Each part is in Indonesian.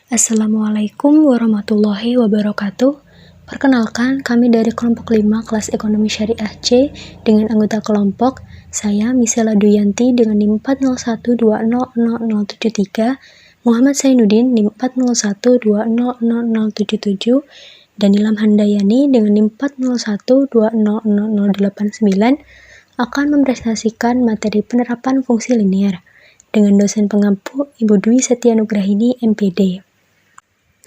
Assalamualaikum warahmatullahi wabarakatuh. Perkenalkan, kami dari kelompok 5 kelas Ekonomi Syariah C dengan anggota kelompok saya Misela Duyanti dengan NIM 401200073, Muhammad Zainuddin NIM 401200077, dan Nilam Handayani dengan NIM 401200089 akan mempresentasikan materi penerapan fungsi linier dengan dosen pengampu Ibu Dwi Setia Nugrahini MPD.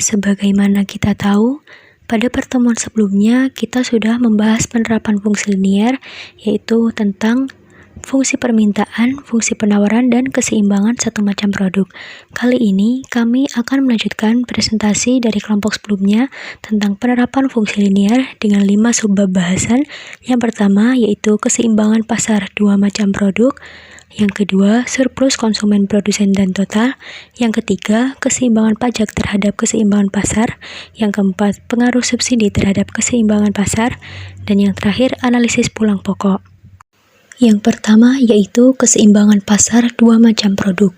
Sebagaimana kita tahu, pada pertemuan sebelumnya kita sudah membahas penerapan fungsi linier, yaitu tentang fungsi permintaan, fungsi penawaran, dan keseimbangan satu macam produk. Kali ini kami akan melanjutkan presentasi dari kelompok sebelumnya tentang penerapan fungsi linier dengan 5 subbab bahasan. Yang pertama yaitu keseimbangan pasar dua macam produk. Yang kedua, surplus konsumen produsen dan total. Yang ketiga, keseimbangan pajak terhadap keseimbangan pasar. Yang keempat, pengaruh subsidi terhadap keseimbangan pasar. Dan yang terakhir, analisis pulang pokok. Yang pertama yaitu keseimbangan pasar dua macam produk.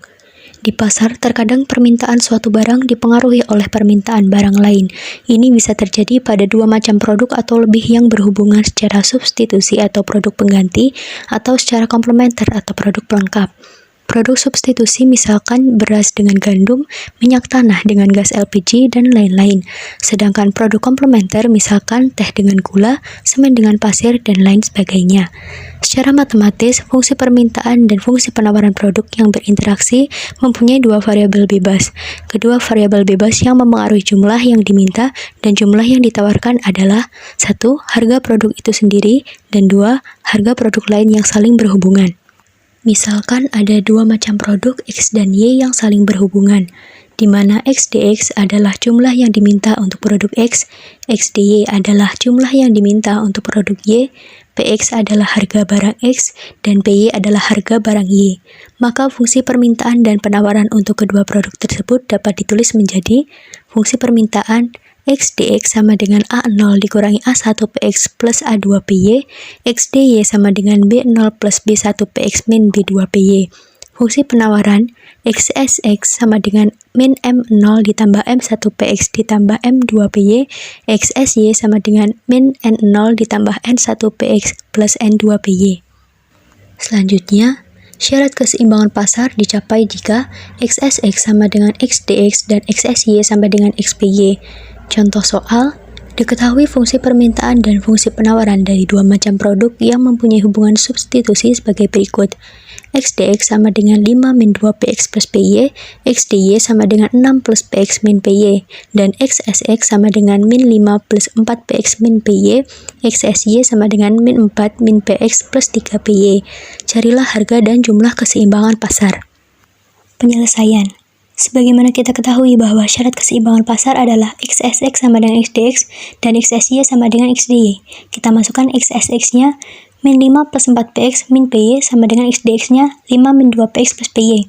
Di pasar, terkadang permintaan suatu barang dipengaruhi oleh permintaan barang lain. Ini bisa terjadi pada dua macam produk atau lebih yang berhubungan secara substitusi atau produk pengganti, atau secara komplementer atau produk pelengkap. Produk substitusi misalkan beras dengan gandum, minyak tanah dengan gas LPG, dan lain-lain. Sedangkan produk komplementer misalkan teh dengan gula, semen dengan pasir, dan lain sebagainya. Secara matematis, fungsi permintaan dan fungsi penawaran produk yang berinteraksi mempunyai dua variabel bebas. Kedua variabel bebas yang mempengaruhi jumlah yang diminta dan jumlah yang ditawarkan adalah 1. Harga produk itu sendiri, dan 2. Harga produk lain yang saling berhubungan. Misalkan ada dua macam produk X dan Y yang saling berhubungan, di mana X dx adalah jumlah yang diminta untuk produk X, X dy adalah jumlah yang diminta untuk produk Y, Px adalah harga barang X, dan Py adalah harga barang Y. Maka fungsi permintaan dan penawaran untuk kedua produk tersebut dapat ditulis menjadi fungsi permintaan X dx sama dengan A0 dikurangi A1 Px plus A2 Py, X dy sama dengan B0 plus B1 Px min B2 Py. Fungsi penawaran X sx sama dengan min M0 ditambah M1 Px ditambah M2 Py, X sy sama dengan min N0 ditambah N1 Px plus N2 Py. Selanjutnya, syarat keseimbangan pasar dicapai jika X sx sama dengan X dx dan X sy sama dengan X py. Contoh soal, diketahui fungsi permintaan dan fungsi penawaran dari dua macam produk yang mempunyai hubungan substitusi sebagai berikut. X dx sama dengan 5 min 2 Px plus Py, X dy sama dengan 6 plus Px min Py, dan X sx sama dengan min 5 plus 4 Px min Py, X sy sama dengan min 4 min Px plus 3 Py. Carilah harga dan jumlah keseimbangan pasar. Penyelesaian. Sebagaimana kita ketahui bahwa syarat keseimbangan pasar adalah X sx sama dengan X dx dan X sy sama dengan X dy. Kita masukkan X sx-nya min 5 plus 4 Px min Py sama dengan X dx-nya 5 min 2 Px plus Py.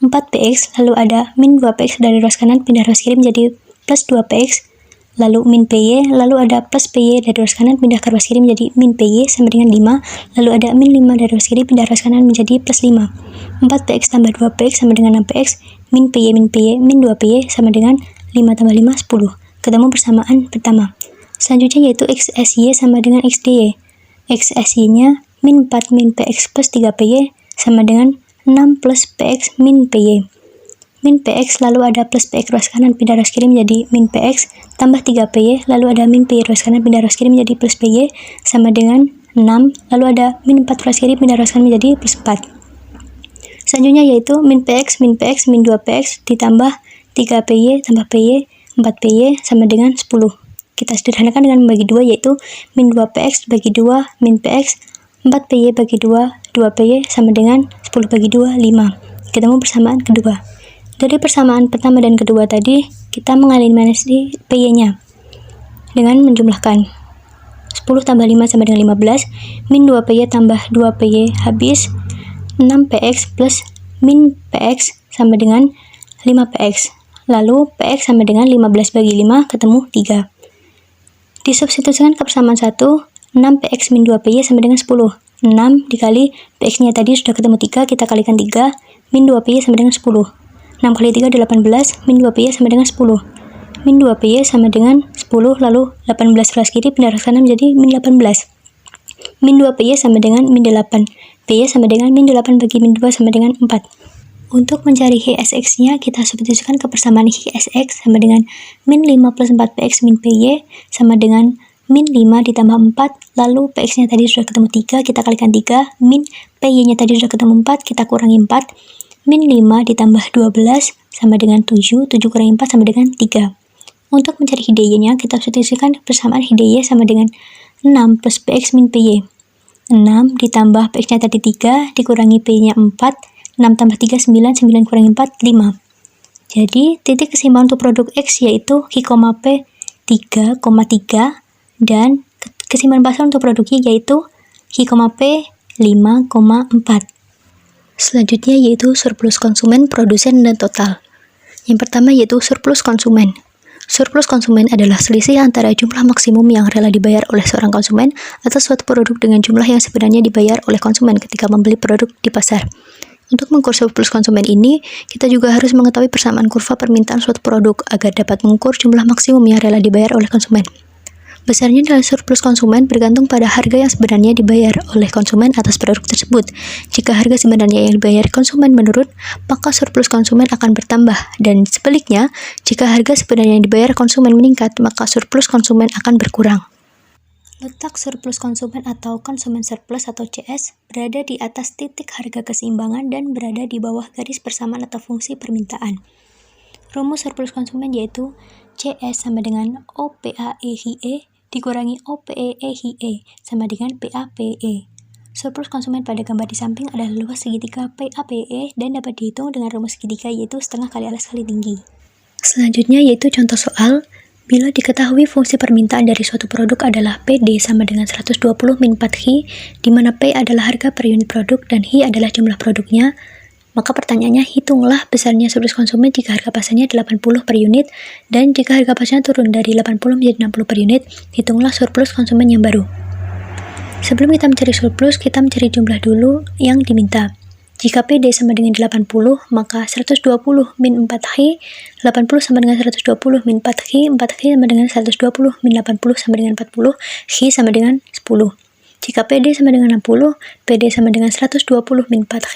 4 Px, lalu ada min 2 Px dari ruas kanan pindah ruas kiri menjadi plus 2 Px, lalu min Py, lalu ada plus Py dari ruas kanan pindah ke ruas kiri menjadi min Py sama dengan 5, lalu ada min 5 dari ruas kiri pindah ruas kanan menjadi plus 5. 4 Px tambah 2 Px sama dengan 6 Px, min Py min 2 Py sama dengan 5 tambah 5, 10. Ketemu persamaan pertama. Selanjutnya yaitu X sy sama dengan X dy. X sy-nya min 4 min Px plus 3 Py sama dengan 6 plus Px min Py. Min Px lalu ada plus Px ruas kanan pindah ruas kiri menjadi min Px tambah 3 Py lalu ada min Py ruas kanan pindah ruas kiri menjadi plus Py sama dengan 6 lalu ada min 4 ruas kiri pindah ruas kanan menjadi plus 4. Selanjutnya yaitu min Px min 2 Px ditambah 3 Py tambah Py 4 Py sama dengan 10. Kita sederhanakan dengan membagi 2 yaitu min 2 Px bagi 2 min Px 4 Py bagi 2 2 Py sama dengan 10 bagi 2 5. Ketemu persamaan kedua. Dari persamaan pertama dan kedua tadi kita mengeliminasi Py-nya dengan menjumlahkan 10 tambah 5 sama dengan 15, min 2 Py tambah 2 Py habis 6 Px plus min Px sama dengan 5 Px. Lalu Px sama dengan 15 bagi 5 ketemu 3. Disubstitusikan ke persamaan 1, 6 Px min 2 Py sama dengan 10. 6 dikali Px-nya tadi sudah ketemu 3, kita kalikan 3, min 2 Py sama dengan 10. 6 kali 3 18, min 2PY sama dengan 10. Min 2PY sama dengan 10, lalu 18 kelas kiri pindah ke kanan menjadi min 18. Min 2PY sama dengan min 8. PY sama dengan min 8 bagi min 2 sama dengan 4. Untuk mencari HSX-nya, kita substitusikan ke persamaan HSX sama dengan min 5 plus 4PX min PY sama dengan min 5 ditambah 4, lalu PX-nya tadi sudah ketemu 3, kita kalikan 3, min PY-nya tadi sudah ketemu 4, kita kurangi 4, min 5 ditambah 12 sama dengan 7, 7 kurangi 4 sama dengan 3. Untuk mencari HDY-nya, kita substitusikan persamaan HDY sama dengan 6 plus PX min PY. 6 ditambah PX-nya tadi 3, dikurangi PY-nya 4, 6 tambah 3, 9, 9 kurangi 4, 5. Jadi, titik keseimbangan untuk produk X yaitu H, P 3,3 dan keseimbangan pasar untuk produk Y yaitu H, P 5,4. Selanjutnya yaitu surplus konsumen, produsen, dan total. Yang pertama yaitu surplus konsumen. Surplus konsumen adalah selisih antara jumlah maksimum yang rela dibayar oleh seorang konsumen atas suatu produk dengan jumlah yang sebenarnya dibayar oleh konsumen ketika membeli produk di pasar. Untuk mengukur surplus konsumen ini, kita juga harus mengetahui persamaan kurva permintaan suatu produk agar dapat mengukur jumlah maksimum yang rela dibayar oleh konsumen. Besarnya nilai surplus konsumen bergantung pada harga yang sebenarnya dibayar oleh konsumen atas produk tersebut. Jika harga sebenarnya yang dibayar konsumen menurun, maka surplus konsumen akan bertambah. Dan sebaliknya, jika harga sebenarnya yang dibayar konsumen meningkat, maka surplus konsumen akan berkurang. Letak surplus konsumen atau konsumen surplus atau CS berada di atas titik harga keseimbangan dan berada di bawah garis persamaan atau fungsi permintaan. Rumus surplus konsumen yaitu CS sama dengan OPAE-HIE dikurangi OPE-HIE sama dengan PAPE. Surplus konsumen pada gambar di samping adalah luas segitiga PAPE dan dapat dihitung dengan rumus segitiga yaitu setengah kali alas kali tinggi. Selanjutnya yaitu contoh soal. Bila diketahui fungsi permintaan dari suatu produk adalah PD sama dengan 120 min 4H, di mana P adalah harga per unit produk dan H adalah jumlah produknya, maka pertanyaannya hitunglah besarnya surplus konsumen jika harga pasarnya 80 per unit, dan jika harga pasarnya turun dari 80 menjadi 60 per unit, hitunglah surplus konsumen yang baru. Sebelum kita mencari surplus, kita mencari jumlah dulu yang diminta. Jika PD sama dengan 80, maka 120 min 4H, 80 sama dengan 120 min 4H, 4H sama dengan 120 min 80 sama dengan 40, H sama dengan 10. Jika PD sama dengan 60, PD sama dengan 120 min 4H,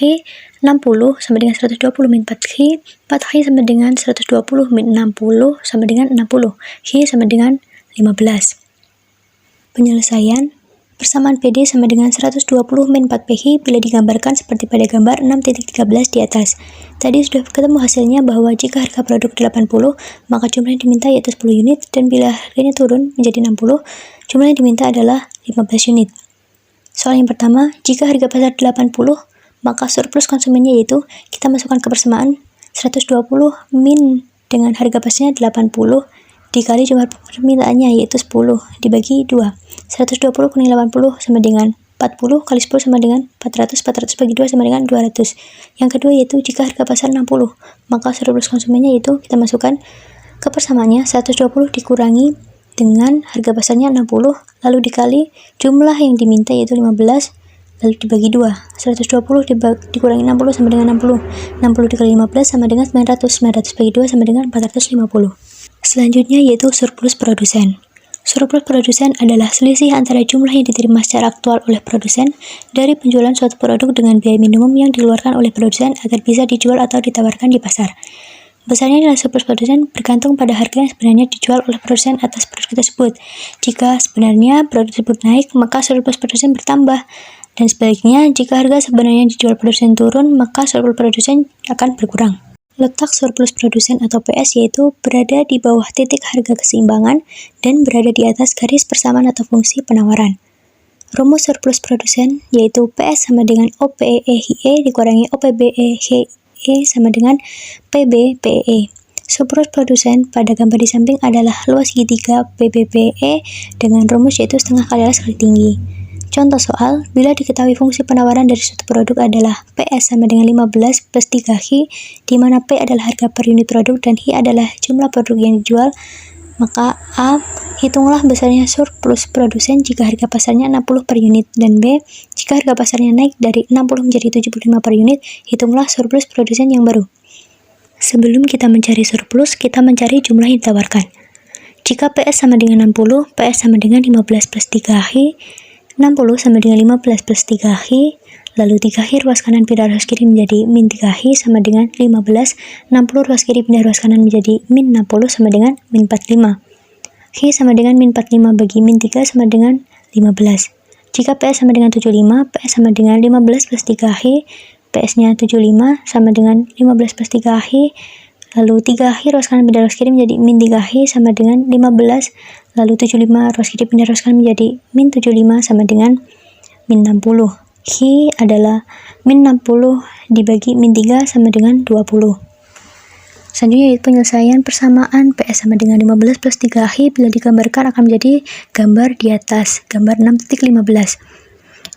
60 sama dengan 120 min 4H, 4H sama dengan 120 min 60 sama dengan 60, H sama dengan 15. Penyelesaian. Persamaan PD sama dengan 120 min 4PH bila digambarkan seperti pada gambar 6.13 di atas. Tadi sudah ketemu hasilnya bahwa jika harga produk 80, maka jumlah yang diminta yaitu 10 unit, dan bila harganya turun menjadi 60, jumlah yang diminta adalah 15 unit. Soal yang pertama, jika harga pasar 80, maka surplus konsumennya yaitu kita masukkan ke persamaan 120 min dengan harga pasarnya 80 dikali jumlah permintaannya yaitu 10 dibagi 2. 120 kurangi 80 sama dengan 40 kali 10 sama dengan 400, 400 bagi 2 sama dengan 200. Yang kedua yaitu jika harga pasar 60, maka surplus konsumennya yaitu kita masukkan ke persamaannya 120 dikurangi dengan harga pasarnya 60, lalu dikali jumlah yang diminta yaitu 15, lalu dibagi 2. 120 dikurangi 60 sama dengan 60. 60 dikali 15 sama dengan 900. 900 bagi 2 sama dengan 450. Selanjutnya yaitu surplus produsen. Surplus produsen adalah selisih antara jumlah yang diterima secara aktual oleh produsen dari penjualan suatu produk dengan biaya minimum yang dikeluarkan oleh produsen agar bisa dijual atau ditawarkan di pasar. Besarnya nilai surplus produsen bergantung pada harga yang sebenarnya dijual oleh produsen atas produk tersebut. Jika sebenarnya produk tersebut naik, maka surplus produsen bertambah. Dan sebaliknya, jika harga sebenarnya dijual produsen turun, maka surplus produsen akan berkurang. Letak surplus produsen atau PS yaitu berada di bawah titik harga keseimbangan dan berada di atas garis persamaan atau fungsi penawaran. Rumus surplus produsen yaitu PS sama dengan OPE-HIE dikurangi OPBE-HIE sama dengan PB-PE. Surplus produsen pada gambar di samping adalah luas segitiga PBPE dengan rumus yaitu setengah kali alas kali tinggi. Contoh soal, bila diketahui fungsi penawaran dari suatu produk adalah PS sama dengan 15 plus 3H, di mana P adalah harga per unit produk dan H adalah jumlah produk yang dijual, maka A. Hitunglah besarnya surplus produsen jika harga pasarnya 60 per unit, dan B. Jika harga pasarnya naik dari 60 menjadi 75 per unit, hitunglah surplus produsen yang baru. Sebelum kita mencari surplus, kita mencari jumlah yang ditawarkan. Jika PS sama dengan 60, PS sama dengan 15 plus 3H, 60 sama dengan 15 plus 3H, lalu 3H ruas kanan pindah ruas kiri menjadi min 3H sama dengan 15, 60 ruas kiri pindah ruas kanan menjadi min 60 sama dengan min 45. H sama dengan min 45 bagi min 3 sama dengan 15. Jika PS sama dengan 75, PS sama dengan 15 plus 3H, PS-nya 75 sama dengan 15 plus 3H, lalu 3H ruas kanan pindah ruas kiri menjadi min 3H sama dengan 15, lalu 75 ruas kiri pindah ruas kanan menjadi min 75 sama dengan min 60. H adalah min 60 dibagi min 3 sama dengan 20. Selanjutnya yaitu penyelesaian persamaan PS sama dengan 15 plus 3H bila digambarkan akan menjadi gambar di atas, gambar 6.15.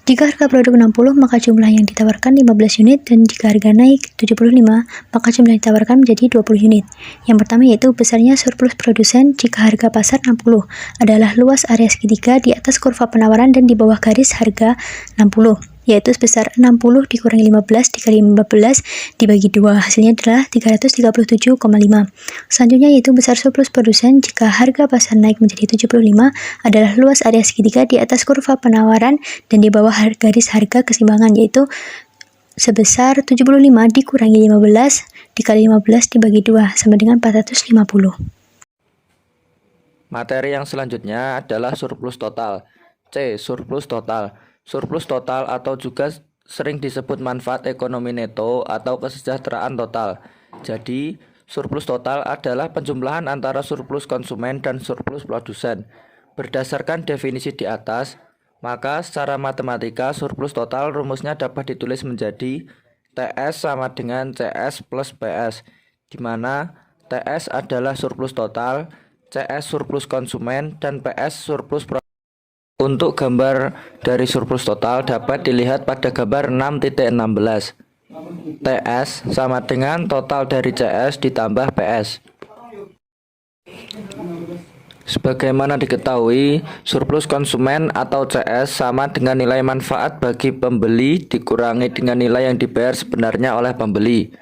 Jika harga produk 60, maka jumlah yang ditawarkan 15 unit, dan jika harga naik 75, maka jumlah yang ditawarkan menjadi 20 unit. Yang pertama yaitu besarnya surplus produsen jika harga pasar 60 adalah luas area segitiga di atas kurva penawaran dan di bawah garis harga 60, yaitu sebesar 60 dikurangi 15 dikali 15 dibagi 2, hasilnya adalah 337,5. Selanjutnya yaitu besar surplus produsen jika harga pasar naik menjadi 75 adalah luas area segitiga di atas kurva penawaran dan di bawah garis harga keseimbangan, yaitu sebesar 75 dikurangi 15 dikali 15 dibagi 2 sama dengan 450. Materi yang selanjutnya adalah surplus total. C. Surplus total. Surplus total atau juga sering disebut manfaat ekonomi neto atau kesejahteraan total. Jadi, surplus total adalah penjumlahan antara surplus konsumen dan surplus produsen. Berdasarkan definisi di atas, maka secara matematika surplus total rumusnya dapat ditulis menjadi TS sama dengan CS plus PS, di mana TS adalah surplus total, CS surplus konsumen, dan PS surplus produsen. Untuk gambar dari surplus total dapat dilihat pada gambar 6.16. TS sama dengan total dari CS ditambah PS. Sebagaimana diketahui, surplus konsumen atau CS sama dengan nilai manfaat bagi pembeli dikurangi dengan nilai yang dibayar sebenarnya oleh pembeli.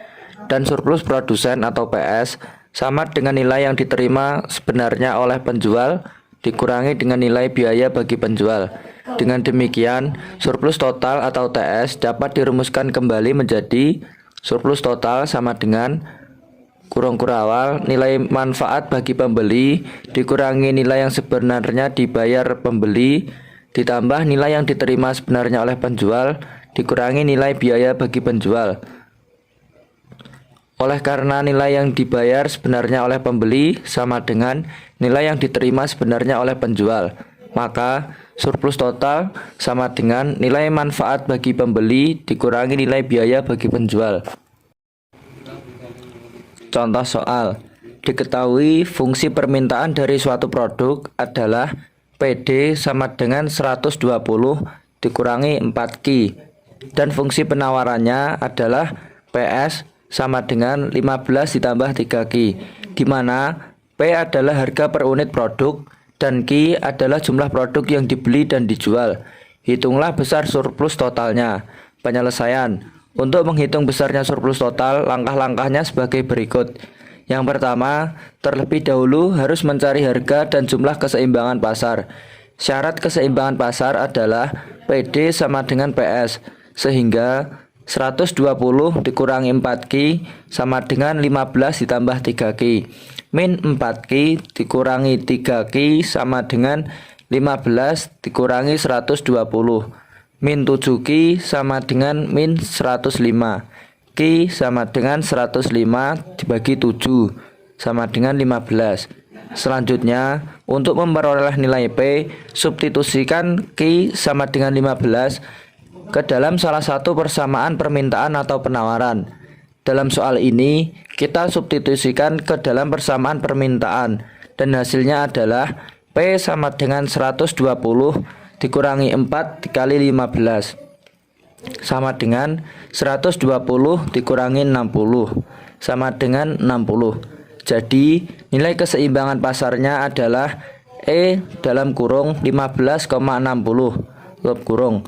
Dan surplus produsen atau PS sama dengan nilai yang diterima sebenarnya oleh penjual dikurangi dengan nilai biaya bagi penjual. Dengan demikian, surplus total atau TS dapat dirumuskan kembali menjadi surplus total sama dengan kurung kurawal nilai manfaat bagi pembeli dikurangi nilai yang sebenarnya dibayar pembeli ditambah nilai yang diterima sebenarnya oleh penjual dikurangi nilai biaya bagi penjual. Oleh karena nilai yang dibayar sebenarnya oleh pembeli sama dengan nilai yang diterima sebenarnya oleh penjual, maka surplus total sama dengan nilai manfaat bagi pembeli dikurangi nilai biaya bagi penjual. Contoh soal, diketahui fungsi permintaan dari suatu produk adalah PD sama dengan 120 dikurangi 4Q, dan fungsi penawarannya adalah PS sama dengan 15 ditambah 3Q, di mana P adalah harga per unit produk dan Q adalah jumlah produk yang dibeli dan dijual. Hitunglah besar surplus totalnya. Penyelesaian. Untuk menghitung besarnya surplus total, langkah-langkahnya sebagai berikut. Yang pertama, terlebih dahulu harus mencari harga dan jumlah keseimbangan pasar. Syarat keseimbangan pasar adalah PD sama dengan PS, sehingga 120 dikurangi 4Q sama dengan 15 ditambah 3Q. Min 4Q dikurangi 3Q sama dengan 15 dikurangi 120. Min 7Q sama dengan min 105. Q sama dengan 105 dibagi 7 sama dengan 15. Selanjutnya, untuk memperoleh nilai P, substitusikan Q sama dengan 15 ke dalam salah satu persamaan permintaan atau penawaran. Dalam soal ini, kita substitusikan ke dalam persamaan permintaan dan hasilnya adalah P sama dengan 120 dikurangi 4 dikali 15 sama dengan 120 dikurangi 60 sama dengan 60. Jadi, nilai keseimbangan pasarnya adalah E dalam kurung 15,60 tutup kurung.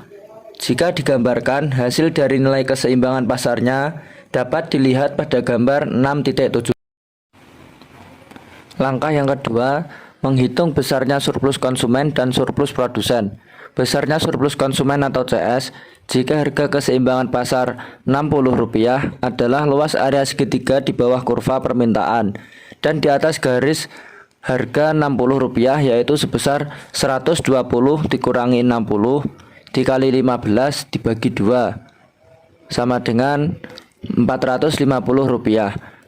Jika digambarkan, hasil dari nilai keseimbangan pasarnya dapat dilihat pada gambar 6.7. Langkah yang kedua, menghitung besarnya surplus konsumen dan surplus produsen. Besarnya surplus konsumen atau CS jika harga keseimbangan pasar Rp60 adalah luas area segitiga di bawah kurva permintaan dan di atas garis harga Rp60 yaitu sebesar 120 dikurangi 60 dikali 15 dibagi 2 sama dengan Rp450.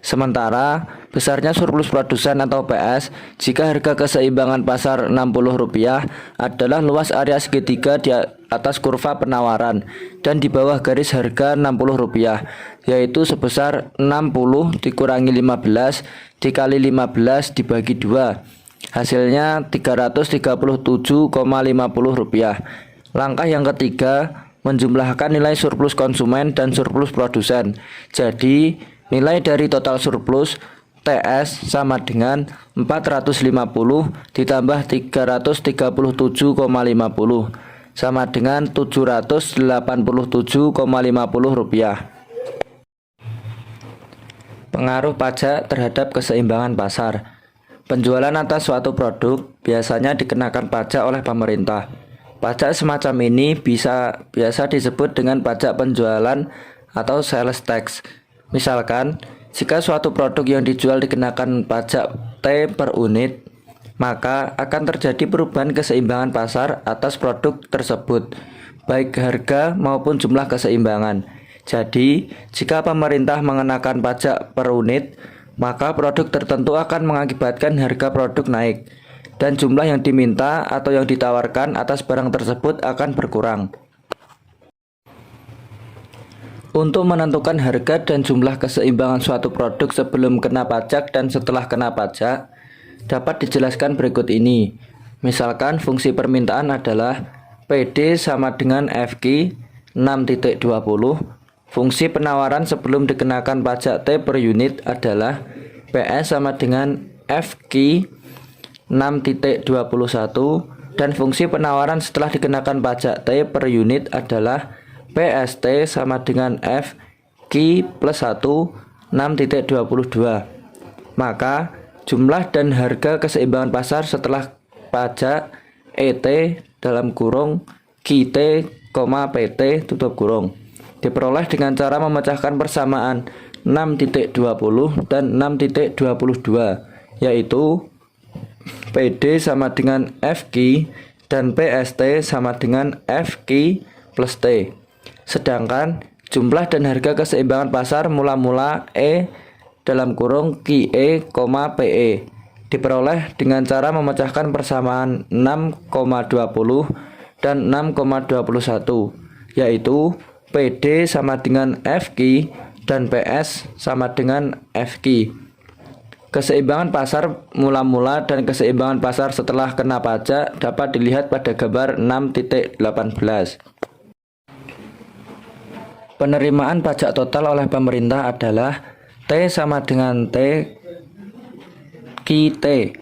Sementara besarnya surplus produsen atau PS jika harga keseimbangan pasar Rp60 adalah luas area segitiga di atas kurva penawaran dan di bawah garis harga Rp60 yaitu sebesar 60 dikurangi 15 dikali 15 dibagi 2 hasilnya Rp337,50. Langkah yang ketiga, menjumlahkan nilai surplus konsumen dan surplus produsen. Jadi nilai dari total surplus TS sama dengan 450 ditambah 337,50 sama dengan Rp787,50. Pengaruh pajak terhadap keseimbangan pasar. Penjualan atas suatu produk biasanya dikenakan pajak oleh pemerintah. Pajak semacam ini biasa disebut dengan pajak penjualan atau sales tax. Misalkan, jika suatu produk yang dijual dikenakan pajak T per unit, maka akan terjadi perubahan keseimbangan pasar atas produk tersebut, baik harga maupun jumlah keseimbangan. Jadi, jika pemerintah mengenakan pajak per unit, maka produk tertentu akan mengakibatkan harga produk naik, dan jumlah yang diminta atau yang ditawarkan atas barang tersebut akan berkurang. Untuk menentukan harga dan jumlah keseimbangan suatu produk sebelum kena pajak dan setelah kena pajak, dapat dijelaskan berikut ini. Misalkan fungsi permintaan adalah PD sama dengan FQ 6.20. Fungsi penawaran sebelum dikenakan pajak T per unit adalah PS sama dengan FQ 6.21 dan fungsi penawaran setelah dikenakan pajak T per unit adalah PST sama dengan FQ plus 1 6.22. Maka jumlah dan harga keseimbangan pasar setelah pajak ET dalam kurung QT, PT tutup kurung diperoleh dengan cara memecahkan persamaan 6.20 dan 6.22 yaitu PD sama dengan FQ dan PST sama dengan FQ plus T. Sedangkan jumlah dan harga keseimbangan pasar mula-mula E dalam kurung QE, PE diperoleh dengan cara memecahkan persamaan 6,20 dan 6,21 yaitu PD sama dengan FQ dan PS sama dengan FQ. Keseimbangan pasar mula-mula dan keseimbangan pasar setelah kena pajak dapat dilihat pada gambar 6.18. Penerimaan pajak total oleh pemerintah adalah T sama dengan T QT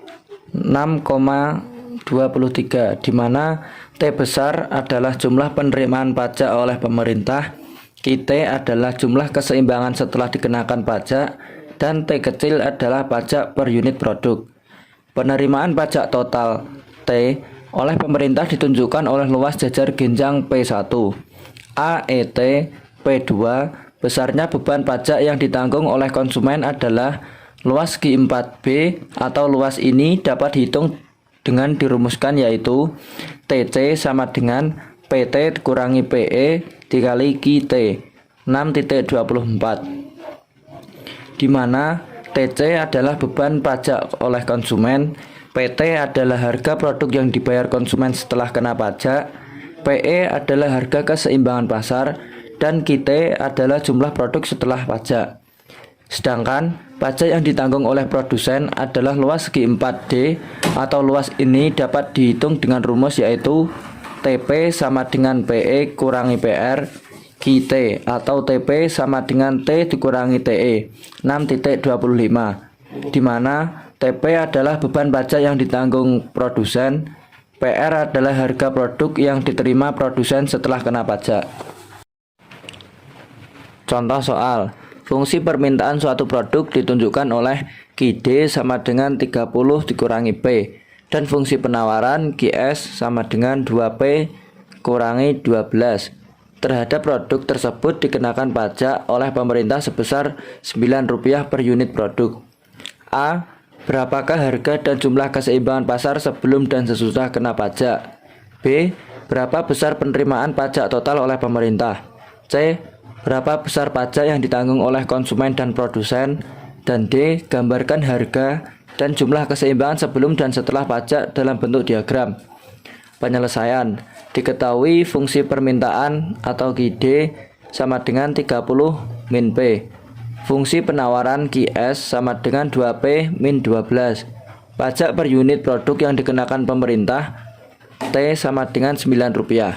6,23 di mana T besar adalah jumlah penerimaan pajak oleh pemerintah, QT adalah jumlah keseimbangan setelah dikenakan pajak, dan T kecil adalah pajak per unit produk. Penerimaan pajak total T oleh pemerintah ditunjukkan oleh luas jajar genjang P1. AET P2 besarnya beban pajak yang ditanggung oleh konsumen adalah luas Q4B atau luas ini dapat dihitung dengan dirumuskan yaitu TC sama dengan PT kurangi PE dikali QT 6.24 di mana TC adalah beban pajak oleh konsumen, PT adalah harga produk yang dibayar konsumen setelah kena pajak, PE adalah harga keseimbangan pasar, dan QT adalah jumlah produk setelah pajak. Sedangkan pajak yang ditanggung oleh produsen adalah luas Q4D atau luas ini dapat dihitung dengan rumus yaitu TP sama dengan PE kurangi PR QT atau TP sama dengan T dikurangi TE 6.25 di mana TP adalah beban pajak yang ditanggung produsen, PR adalah harga produk yang diterima produsen setelah kena pajak. Contoh soal, fungsi permintaan suatu produk ditunjukkan oleh QD sama dengan 30 dikurangi P, dan fungsi penawaran QS sama dengan 2P kurangi 12. Terhadap produk tersebut dikenakan pajak oleh pemerintah sebesar Rp9 per unit produk. A. Berapakah harga dan jumlah keseimbangan pasar sebelum dan sesudah kena pajak? B. Berapa besar penerimaan pajak total oleh pemerintah? C. Berapa besar pajak yang ditanggung oleh konsumen dan produsen? Dan D. Gambarkan harga dan jumlah keseimbangan sebelum dan setelah pajak dalam bentuk diagram. Penyelesaian. Diketahui fungsi permintaan atau QD sama dengan 30 min P. Fungsi penawaran QS sama dengan 2P min 12. Pajak per unit produk yang dikenakan pemerintah T sama dengan Rp9.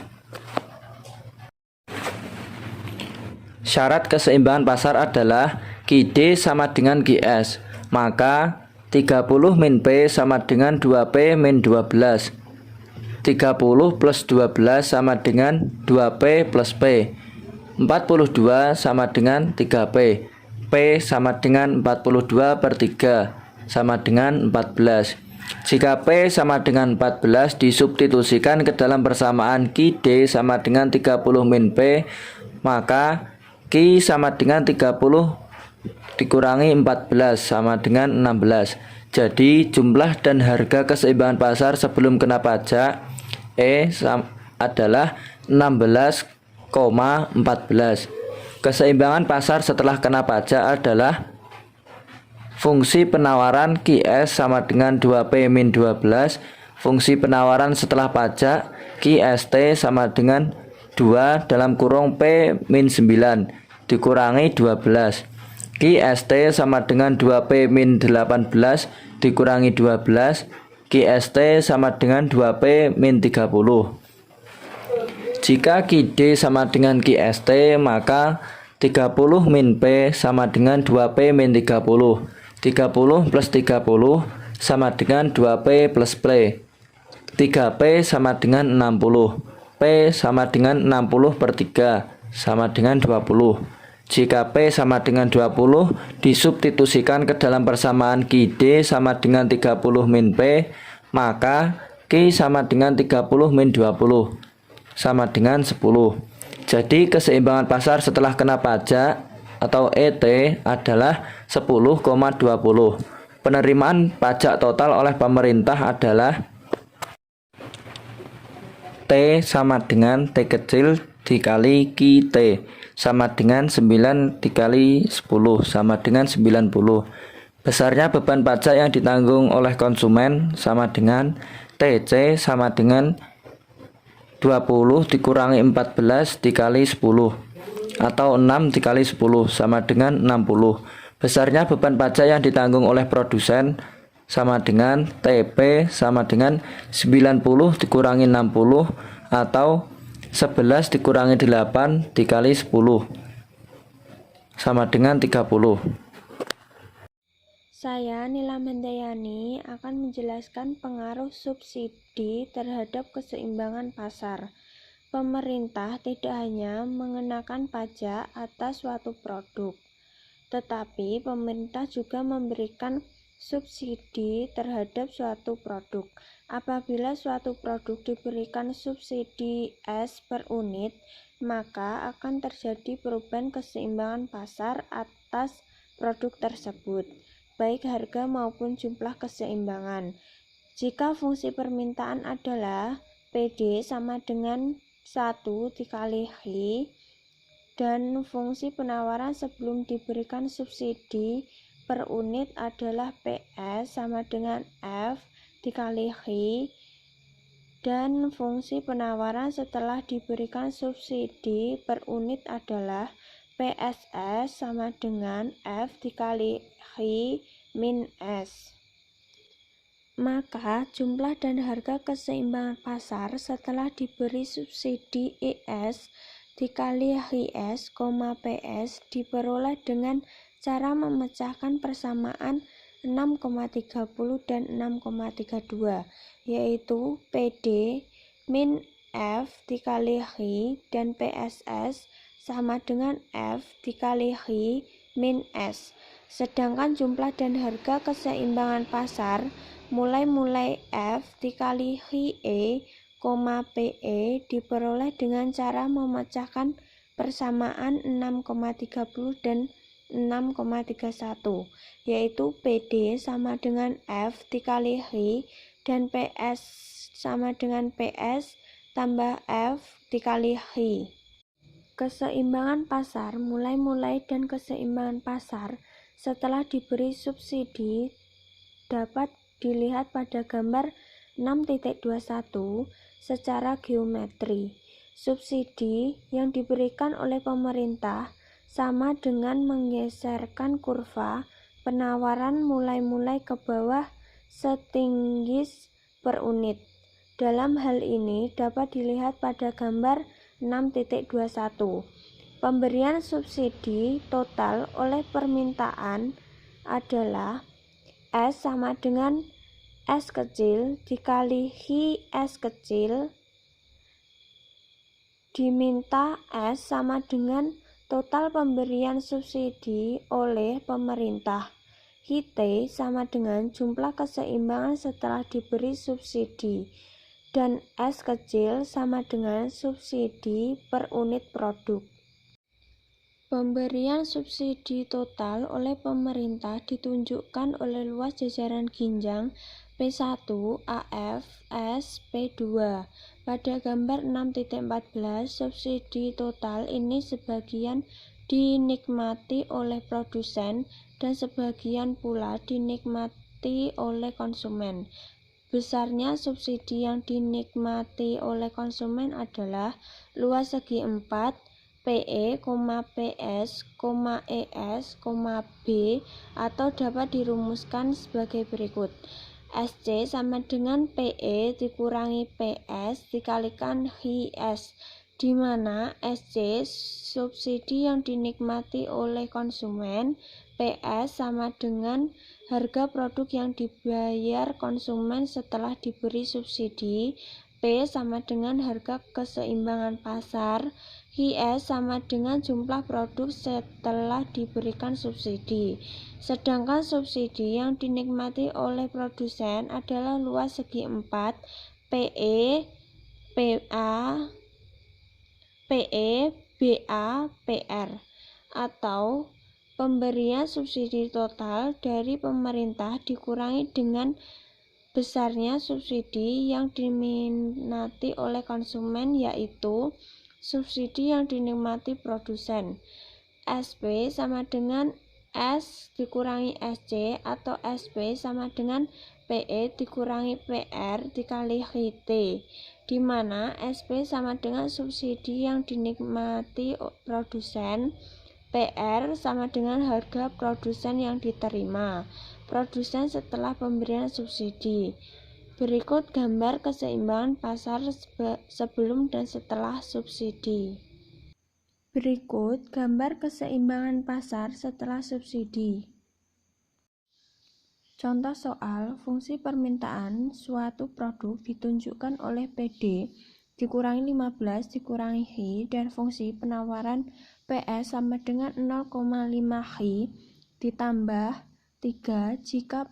Syarat keseimbangan pasar adalah QD sama dengan QS. Maka 30 min P sama dengan 2P min 12. 30 plus 12 sama dengan 2P plus P. 42 sama dengan 3P. P sama dengan 42 per 3 sama dengan 14. Jika P sama dengan 14 disubstitusikan ke dalam persamaan QD sama dengan 30 min P, maka Q sama dengan 30 dikurangi 14 sama dengan 16. Jadi jumlah dan harga keseimbangan pasar sebelum kena pajak adalah 16,14. Keseimbangan pasar setelah kena pajak adalah fungsi penawaran QS sama dengan 2P min 12. Fungsi penawaran setelah pajak QST sama dengan 2 dalam kurung P min 9 dikurangi 12. QST sama dengan 2P min 18 dikurangi 12. QST sama dengan 2P min 30. Jika QD sama dengan QST, maka 30 min P sama dengan 2P min 30. 30 plus 30 sama dengan 2P plus P. 3P sama dengan 60. P sama dengan 60 per 3 sama dengan 20. Jika P sama dengan 20 disubstitusikan ke dalam persamaan QD sama dengan 30 min P, maka Q sama dengan 30 min 20 sama dengan 10. Jadi keseimbangan pasar setelah kena pajak atau ET adalah 10,20. Penerimaan pajak total oleh pemerintah adalah T sama dengan T kecil dikali QT sama dengan 9 dikali 10 sama dengan 90. Besarnya beban pajak yang ditanggung oleh konsumen sama dengan TC sama dengan 20 dikurangi 14 dikali 10 atau 6 dikali 10 sama dengan 60. Besarnya beban pajak yang ditanggung oleh produsen sama dengan TP sama dengan 90 dikurangi 60 atau 11 dikurangi 8 dikali 10 sama dengan 30. Saya, Nila Mandayani, akan menjelaskan pengaruh subsidi terhadap keseimbangan pasar. Pemerintah tidak hanya mengenakan pajak atas suatu produk, tetapi pemerintah juga memberikan subsidi terhadap suatu produk. Apabila suatu produk diberikan subsidi S per unit, maka akan terjadi perubahan keseimbangan pasar atas produk tersebut, baik harga maupun jumlah keseimbangan. Jika fungsi permintaan adalah PD sama dengan 1 dikali H, dan fungsi penawaran sebelum diberikan subsidi per unit adalah PS sama dengan F dikali H, dan fungsi penawaran setelah diberikan subsidi per unit adalah PSS sama dengan F dikali H min S. Maka jumlah dan harga keseimbangan pasar setelah diberi subsidi ES dikali HIS, PS diperoleh dengan cara memecahkan persamaan 6,30 dan 6,32, yaitu PD min F dikali H dan PSS sama dengan F dikali H min S. Sedangkan jumlah dan harga keseimbangan pasar mulai F dikali E, PE diperoleh dengan cara memecahkan persamaan 6,30 dan 6,31, yaitu PD sama dengan F dikali H dan PS sama dengan PS tambah F dikali H. Keseimbangan pasar mulai dan keseimbangan pasar setelah diberi subsidi dapat dilihat pada gambar 6.21 secara geometri. Subsidi yang diberikan oleh pemerintah sama dengan menggeserkan kurva penawaran mulai ke bawah setinggi per unit. Dalam hal ini dapat dilihat pada gambar 6.21. Pemberian subsidi total oleh permintaan adalah S sama dengan S kecil dikali S kecil diminta S sama dengan total pemberian subsidi oleh pemerintah. T sama dengan jumlah keseimbangan setelah diberi subsidi dan S kecil sama dengan subsidi per unit produk. Pemberian subsidi total oleh pemerintah ditunjukkan oleh luas jajaran ginjang P1, AF, S, P2. Pada gambar 6.14, subsidi total ini sebagian dinikmati oleh produsen dan sebagian pula dinikmati oleh konsumen. Besarnya subsidi yang dinikmati oleh konsumen adalah luas segi 4, PE, PS, ES, B atau dapat dirumuskan sebagai berikut. SC sama dengan PE dikurangi PS dikalikan HIS, di mana SC subsidi yang dinikmati oleh konsumen, PS sama dengan harga produk yang dibayar konsumen setelah diberi subsidi, P sama dengan harga keseimbangan pasar, HIS sama dengan jumlah produk setelah diberikan subsidi. Sedangkan subsidi yang dinikmati oleh produsen adalah luas segi 4, PE, BA, PR, atau pemberian subsidi total dari pemerintah dikurangi dengan besarnya subsidi yang diminati oleh konsumen, yaitu subsidi yang dinikmati produsen. SP sama dengan S dikurangi SC atau SP sama dengan PE dikurangi PR dikali HT, di mana SP sama dengan subsidi yang dinikmati produsen, PR sama dengan harga produsen yang diterima produsen setelah pemberian subsidi. Berikut gambar keseimbangan pasar sebelum dan setelah subsidi. Berikut gambar keseimbangan pasar setelah subsidi. Contoh soal, fungsi permintaan suatu produk ditunjukkan oleh PD dikurangi 15 dikurangi H dan fungsi penawaran PS sama dengan 0,5 H ditambah 3 jika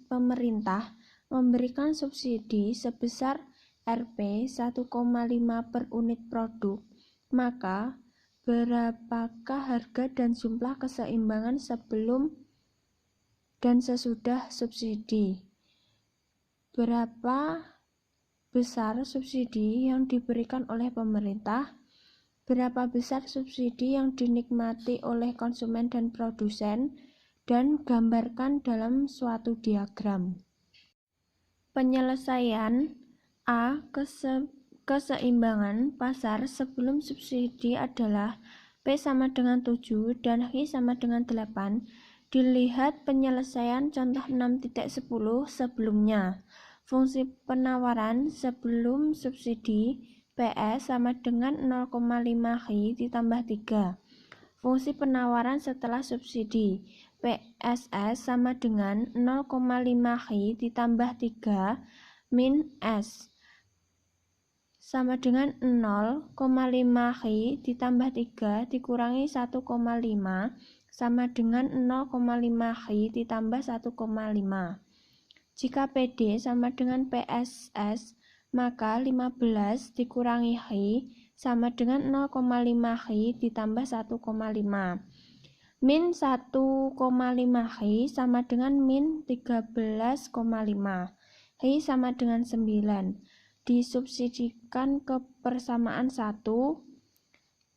pemerintah memberikan subsidi sebesar Rp 1,5 per unit produk, maka berapakah harga dan jumlah keseimbangan sebelum dan sesudah subsidi? Berapa besar subsidi yang diberikan oleh pemerintah? Berapa besar subsidi yang dinikmati oleh konsumen dan produsen? Dan gambarkan dalam suatu diagram. Penyelesaian A. Keseimbangan pasar sebelum subsidi adalah P sama dengan 7 dan H sama dengan 8. Dilihat penyelesaian contoh 6.10 sebelumnya. Fungsi penawaran sebelum subsidi PS sama dengan 0,5 H ditambah 3. Fungsi penawaran setelah subsidi PSS sama dengan 0,5 H ditambah 3 min S sama dengan 0,5 H ditambah 3 dikurangi 1,5 sama dengan 0,5 ditambah 1,5. Jika PD sama dengan PSS, maka 15 dikurangi sama dengan 0,5 ditambah 1,5. Min 1,5 sama dengan min 13,5. Sama dengan 9. Disubstitusikan ke persamaan 1.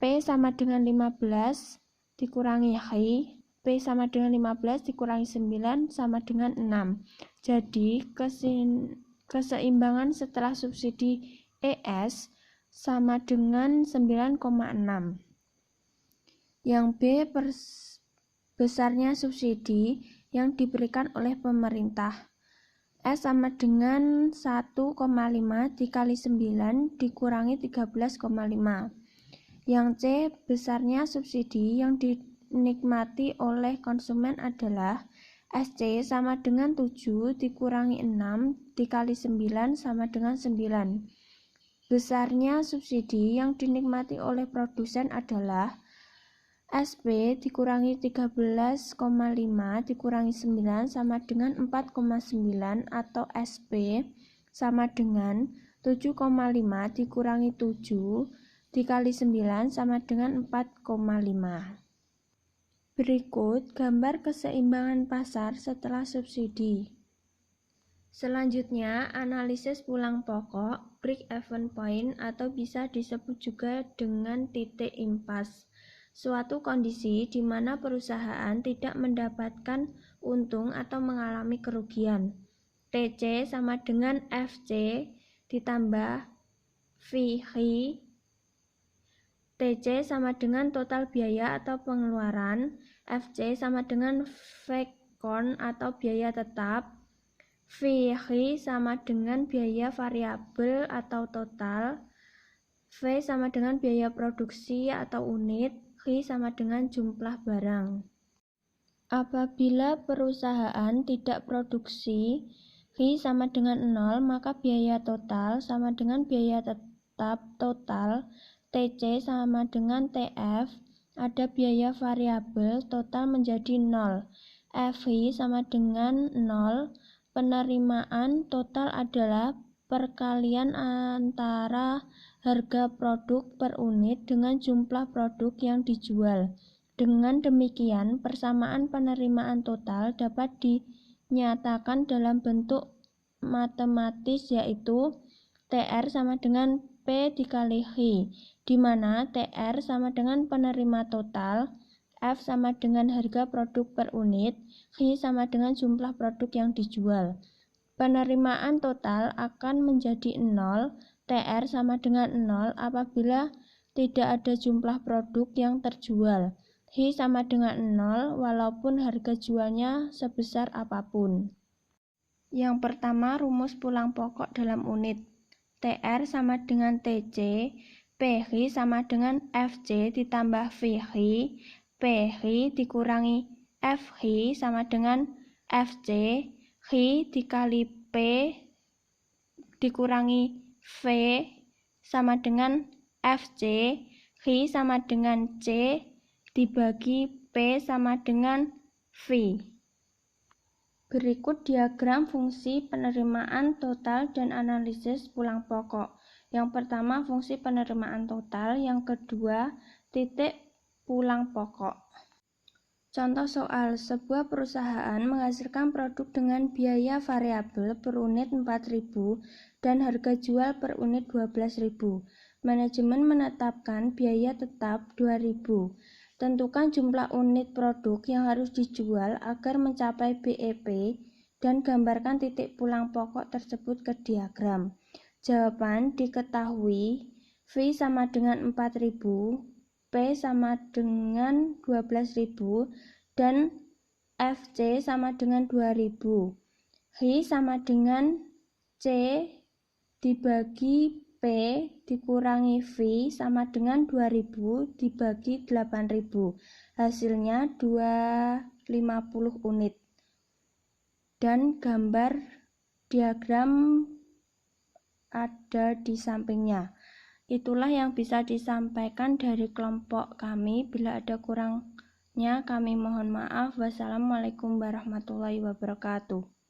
P sama dengan 15 dikurangi P sama dengan 15 dikurangi 9 sama dengan 6. Jadi keseimbangan setelah subsidi ES sama dengan 9,6. Yang B besarnya subsidi yang diberikan oleh pemerintah. S sama dengan 1,5 dikali 9 dikurangi 13,5. Yang C besarnya subsidi yang dinikmati oleh konsumen adalah SC sama dengan 7 dikurangi 6 dikali 9 sama dengan 9. Besarnya subsidi yang dinikmati oleh produsen adalah SP dikurangi 13,5 dikurangi 9 sama dengan 4,9 atau SP sama dengan 7,5 dikurangi 7 dikali 9 sama dengan 4,5. Berikut gambar keseimbangan pasar setelah subsidi. Selanjutnya, analisis pulang pokok, break-even point atau bisa disebut juga dengan titik impas. Suatu kondisi di mana perusahaan tidak mendapatkan untung atau mengalami kerugian. TC sama dengan FC ditambah VH. TC sama dengan total biaya atau pengeluaran. FC sama dengan vekon atau biaya tetap. VH sama dengan biaya variabel atau total. V sama dengan biaya produksi atau unit. H sama dengan jumlah barang. Apabila perusahaan tidak produksi, H sama dengan 0, maka biaya total sama dengan biaya tetap total. TC sama dengan TF, ada biaya variabel, total menjadi 0. FI sama dengan 0, penerimaan total adalah perkalian antara harga produk per unit dengan jumlah produk yang dijual. Dengan demikian, persamaan penerimaan total dapat dinyatakan dalam bentuk matematis, yaitu TR sama dengan P dikali H, di mana TR sama dengan penerima total, F sama dengan harga produk per unit, H sama dengan jumlah produk yang dijual. Penerimaan total akan menjadi 0, TR sama dengan 0 apabila tidak ada jumlah produk yang terjual. H sama dengan 0 walaupun harga jualnya sebesar apapun. Yang pertama, rumus pulang pokok dalam unit. TR sama dengan TC, PH sama dengan FC ditambah VH, PH dikurangi FH sama dengan FC, H dikali P dikurangi V sama dengan FC, H sama dengan C dibagi P sama dengan V. Berikut diagram fungsi penerimaan total dan analisis pulang pokok. Yang pertama fungsi penerimaan total, yang kedua titik pulang pokok. Contoh soal, sebuah perusahaan menghasilkan produk dengan biaya variabel per unit 4.000 dan harga jual per unit 12.000. Manajemen menetapkan biaya tetap 2.000. Tentukan jumlah unit produk yang harus dijual agar mencapai BEP dan gambarkan titik pulang pokok tersebut ke diagram. Jawaban diketahui, V sama dengan 4.000, P sama dengan 12.000, dan FC sama dengan 2.000. H sama dengan C dibagi P dikurangi V sama dengan 2.000 dibagi 8.000. Hasilnya 250 unit. Dan gambar diagram ada di sampingnya. Itulah yang bisa disampaikan dari kelompok kami. Bila ada kurang Kami mohon maaf. Wassalamualaikum warahmatullahi wabarakatuh.